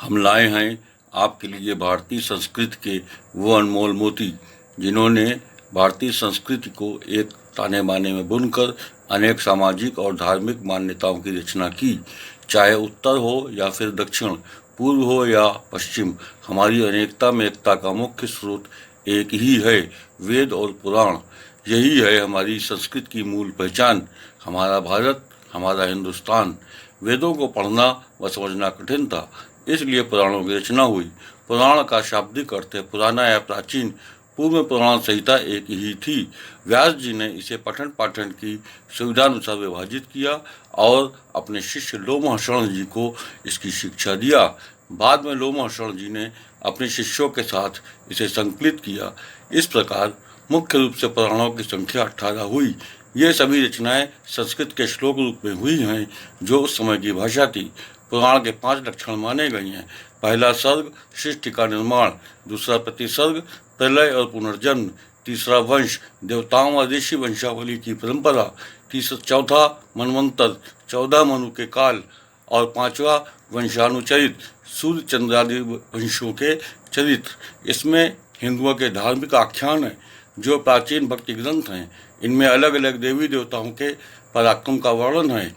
हम लाए हैं आपके लिए भारतीय संस्कृति के वो अनमोल मोती, जिन्होंने भारतीय संस्कृति को एक ताने बाने में बुनकर अनेक सामाजिक और धार्मिक मान्यताओं की रचना की। चाहे उत्तर हो या फिर दक्षिण, पूर्व हो या पश्चिम, हमारी अनेकता में एकता का मुख्य स्रोत एक ही है, वेद और पुराण। यही है हमारी संस्कृति की मूल पहचान, हमारा भारत, हमारा हिंदुस्तान। वेदों को पढ़ना व समझना कठिन था, इसलिए पुराणों की रचना हुई। पुराण का शाब्दिक अर्थ है पुराना या प्राचीन। पूर्व में पुराण संहिता एक ही थी। व्यास जी ने इसे पठन पाठन की सुविधानुसार विभाजित किया और अपने शिष्य लोमहर्षण जी को इसकी शिक्षा दिया। बाद में लोमहर्षण जी ने अपने शिष्यों के साथ इसे संकलित किया। इस प्रकार मुख्य रूप से पुराणों की संख्या 18 हुई। ये सभी रचनाएं संस्कृत के श्लोक रूप में हुई हैं, जो उस समय की भाषा थी। पुराण के 5 लक्षण माने गए हैं। पहला सर्ग सृष्टि का निर्माण, दूसरा प्रतिसर्ग प्रलय और पुनर्जन्म, तीसरा वंश देवताओं व ऋषि वंशावली की परंपरा, चौथा मनवंतर 14 मनु के काल, और 5वां वंशानुचरित सूर्य चंद्रादि वंशों के चरित्र। इसमें हिंदुओं के धार्मिक आख्यान हैं, जो प्राचीन भक्ति ग्रंथ हैं। इनमें अलग अलग देवी देवताओं के पराक्रम का वर्णन है,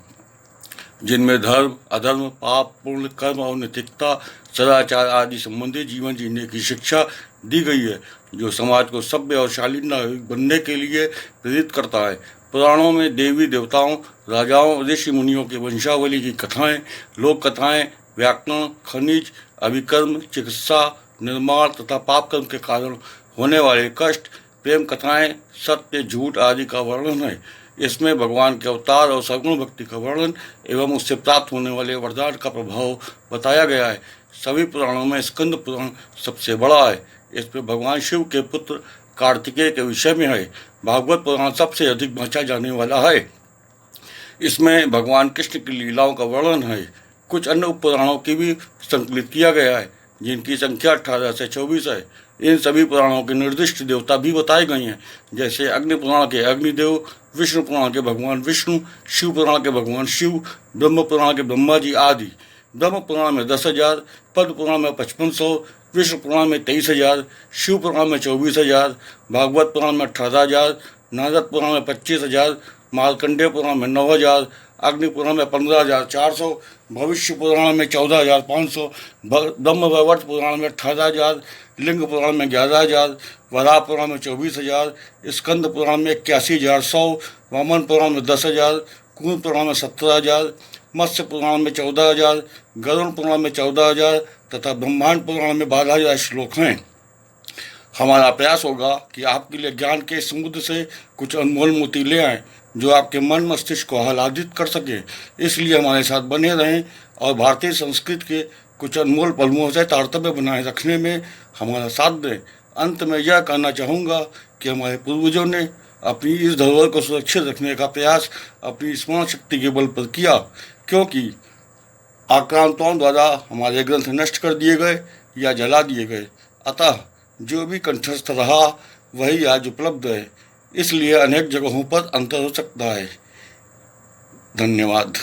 जिनमें धर्म, अधर्म, पाप, पुण्य, कर्म और नैतिकता, सदाचार आदि संबंधी जीवन जीने की शिक्षा दी गई है, जो समाज को सभ्य और शालीन नागरिक बनने के लिए प्रेरित करता है। पुराणों में देवी देवताओं, राजाओं, ऋषि मुनियों की वंशावली की कथाएं, लोक कथाएं, व्याकरण, खनिज, अभिकर्म, चिकित्सा, निर्माण तथा पाप कर्म के कारण होने वाले कष्ट, प्रेम कथाएं, सत्य, झूठ आदि का वर्णन है। इसमें भगवान के अवतार और सगुण भक्ति का वर्णन एवं उससे प्राप्त होने वाले वरदान का प्रभाव बताया गया है। सभी पुराणों में स्कंद पुराण सबसे बड़ा है। इसमें भगवान शिव के पुत्र कार्तिकेय के विषय में है। भागवत पुराण सबसे अधिक बांचा जाने वाला है। इसमें भगवान कृष्ण की लीलाओं का वर्णन है। कुछ अन्य उपपुराणों की भी संकलित किया गया है, जिनकी संख्या 18 से 24 है। इन सभी पुराणों के निर्दिष्ट देवता भी बताए गए हैं, जैसे अग्नि पुराण के अग्निदेव, विष्णु पुराण के भगवान विष्णु, शिव पुराण के भगवान शिव, ब्रह्म पुराण के ब्रह्मा जी आदि। ब्रह्म पुराण में 10,000, पद्म पुराण में 5500, विष्णु पुराण में 23,000, शिव पुराण में 24,000, भागवत पुराण में 18,000, नारद पुराण में 25,000, मार्कंडेय पुराण में 9,000, अग्नि पुराण में 15,400, भविष्य पुराण में 14,500, ब्रह्मवैवर्त पुराण में 18,000, लिंग पुराण में 11,000, वराह पुराण में 24,000, स्कंद पुराण में 81,100, वामन पुराण में 10,000, कूर्म पुराण में 17,000, मत्स्य पुराण में 14,000, गरुड़ पुराण में 14,000 तथा ब्रह्मांड पुराण में 12,000 श्लोक हैं। हमारा प्रयास होगा कि आपके लिए ज्ञान के समुद्र से कुछ अनमोल मोती ले आएँ, जो आपके मन मस्तिष्क को आह्लादित कर सके। इसलिए हमारे साथ बने रहें और भारतीय संस्कृति के कुछ अनमोल पहलुओं से तारतम्य बनाए रखने में हमारा साथ दें। अंत में यह कहना चाहूँगा कि हमारे पूर्वजों ने अपनी इस धरोहर को सुरक्षित रखने का प्रयास अपनी स्मरण शक्ति के बल पर किया, क्योंकि आक्रांताओं द्वारा हमारे ग्रंथ नष्ट कर दिए गए या जला दिए गए। अतः जो भी कंठस्थ रहा वही आज उपलब्ध है। इसलिए अनेक जगहों पर अंतर हो सकता है। धन्यवाद।